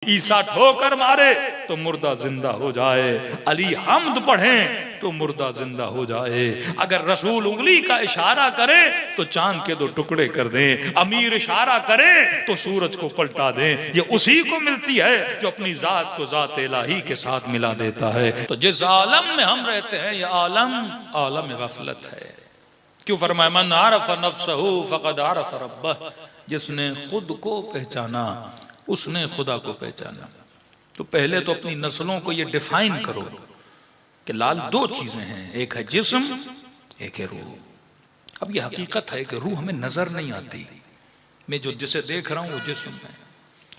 ईसा ठोकर मारे तो मुर्दा जिंदा हो जाए, अली हम्द पढ़ें तो मुर्दा जिंदा हो जाए, अगर रसूल उंगली का इशारा करे तो चांद के दो टुकड़े कर दें, अमीर इशारा करे तो सूरज को पलटा दें। ये उसी को मिलती है जो अपनी जात को जात इलाही के साथ मिला देता है। तो जिस आलम में हम रहते हैं यह आलम आलम गफलत है। क्यों फरमाया मन आरफ नफ्सहू फक़द आरफ रब्बह, जिसने खुद को पहचाना उसने खुदा को पहचाना। तो पहले तो अपनी नस्लों को ये डिफाइन करो कि लाल दो चीजें हैं, एक है जिस्म, एक है रूह। अब ये हकीकत है कि रूह हमें नजर नहीं आती। मैं जो जिसे देख रहा हूं वो जिस्म है,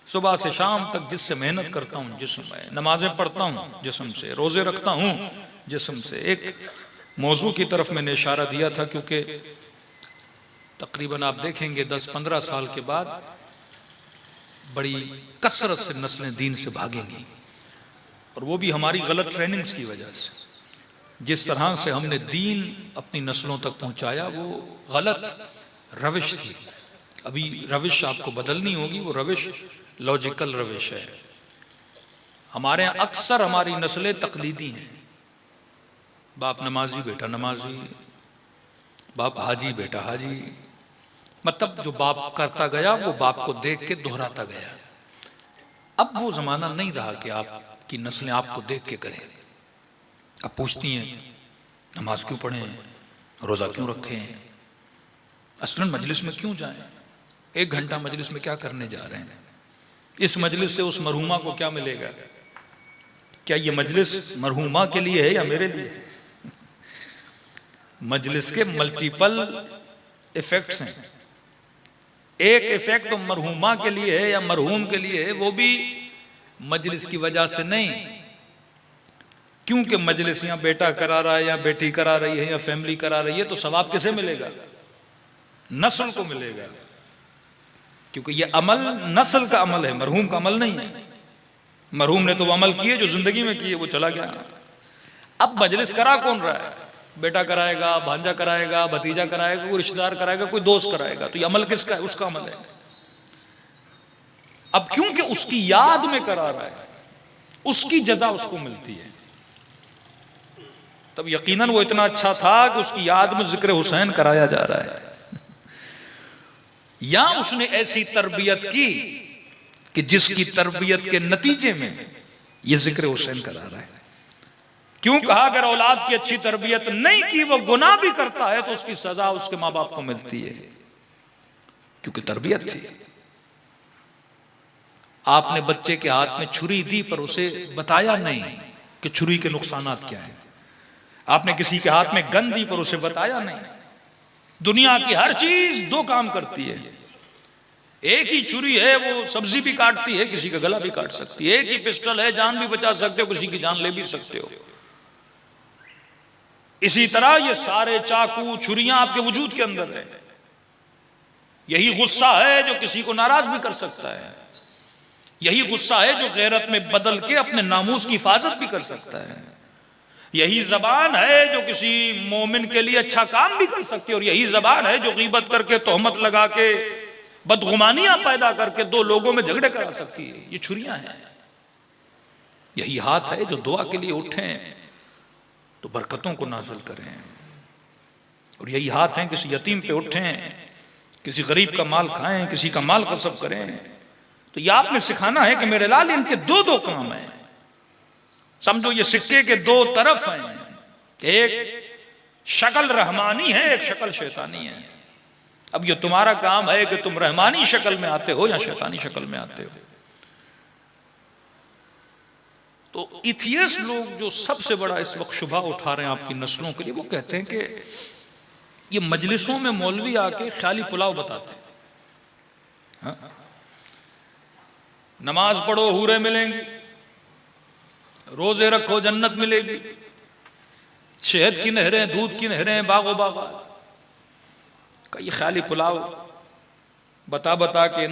सुबह से शाम तक जिससे मेहनत करता हूं जिस्म है, नमाजें पढ़ता हूं जिस्म से, रोजे रखता हूं जिस्म से। एक मौजू की तरफ मैंने इशारा दिया था, क्योंकि तकरीबन आप देखेंगे 10-15 साल के बाद बड़ी कसरत से नस्लें दीन से भागेंगी, और वो भी हमारी गलत ट्रेनिंग्स की वजह से। जिस तरह से हमने दीन अपनी नस्लों तक पहुंचाया वो गलत रविश थी। अभी रविश आपको बदलनी होगी, वो रविश लॉजिकल रविश है। हमारे यहाँ अक्सर हमारी नस्लें तकलीदी हैं। बाप नमाजी बेटा नमाजी, बाप हाजी बेटा हाजी, मतलब जो बाप करता गया वो बाप को देख के दोहराता गया। अब वो जमाना नहीं रहा कि आपकी नस्लें आपको देख के करें। अब पूछती हैं नमाज क्यों पढ़ें, रोजा क्यों रखें, असलन मजलिस में क्यों जाएं, 1 घंटा मजलिस में क्या करने जा रहे हैं, इस मजलिस से उस मरहुमा को क्या मिलेगा, क्या ये मजलिस मरहुमा के लिए है या मेरे लिए है। मजलिस के मल्टीपल इफेक्ट्स हैं। एक इफेक्ट तो मरहुमा के लिए है या मरहूम के लिए है, वो भी मजलिस की वजह से नहीं, क्योंकि मजलिस या बेटा करा रहा है या बेटी करा रही है या फैमिली करा रही है, तो सवाब किसे मिलेगा, नस्ल को मिलेगा, क्योंकि ये अमल नस्ल का अमल है, मरहूम का अमल नहीं है। मरहूम ने तो वो अमल किए जो जिंदगी में किए, वो चला गया। अब मजलिस करा कौन रहा है, बेटा कराएगा, भांजा कराएगा, भतीजा कराएगा, कोई रिश्तेदार कराएगा, कोई दोस्त कराएगा, तो ये अमल किसका है, उसका अमल है। अब क्योंकि उसकी याद में करा रहा है, उसकी जजा उसको मिलती है। तब यकीनन वो इतना अच्छा था कि उसकी याद में जिक्र हुसैन कराया जा रहा है। या उसने ऐसी तरबियत की कि जिसकी तरबियत के नतीजे में ये जिक्र हुसैन करा रहा है। क्यों कहा, अगर औलाद की अच्छी तरबियत नहीं की, वो गुनाह भी करता है तो उसकी सजा उसके माँ बाप को मिलती है, क्योंकि तरबियत थी। आपने बच्चे के हाथ में छुरी दी पर उसे बताया नहीं कि छुरी के नुकसानात क्या हैं। आपने किसी के हाथ में गन दी पर उसे बताया नहीं। दुनिया की हर चीज 2 काम करती है। एक ही छुरी है, वो सब्जी भी काटती है, किसी का गला भी काट सकती है। एक ही पिस्टल है, जान भी बचा सकते हो, किसी की जान ले भी सकते हो। इसी तरह ये सारे चाकू छुरियां आपके वजूद के अंदर है। यही गुस्सा है जो किसी को नाराज भी कर सकता है। यही गुस्सा है जो गैरत में बदल के अपने नामूस की हिफाजत भी कर सकता है। यही जबान है जो किसी मोमिन के लिए अच्छा काम भी कर सकती है, और यही जबान है जो गीबत करके, तोहमत लगा के, बदगुमानियां पैदा करके 2 लोगों में झगड़े करा सकती है। ये छुरियां हैं। यही हाथ है जो दुआ के लिए उठे तो बरकतों को नाजिल करें, और यही हाथ है किसी यतीम पे उठें, किसी गरीब का माल खाएं, किसी का माल कसब करें। तो ये आपने सिखाना है कि मेरे लाल इनके 2 काम हैं। समझो ये सिक्के के 2 तरफ हैं, एक शक्ल रहमानी है, एक शक्ल शैतानी है। अब ये तुम्हारा काम है कि तुम रहमानी शक्ल में आते हो या शैतानी शक्ल में आते हो। तो इथियस लोग जो सबसे बड़ा इस वक्त शुबा उठा रहे हैं आपकी नस्लों के लिए, वो कहते हैं कि ये मजलिसों में मौलवी आके खाली पुलाव बताते हैं। हाँ? नमाज पढ़ो हूरे मिलेंगी, रोजे रखो जन्नत मिलेगी, शहद की नहरें, दूध की नहरें, बागो बागा का ये खाली पुलाव बता बता के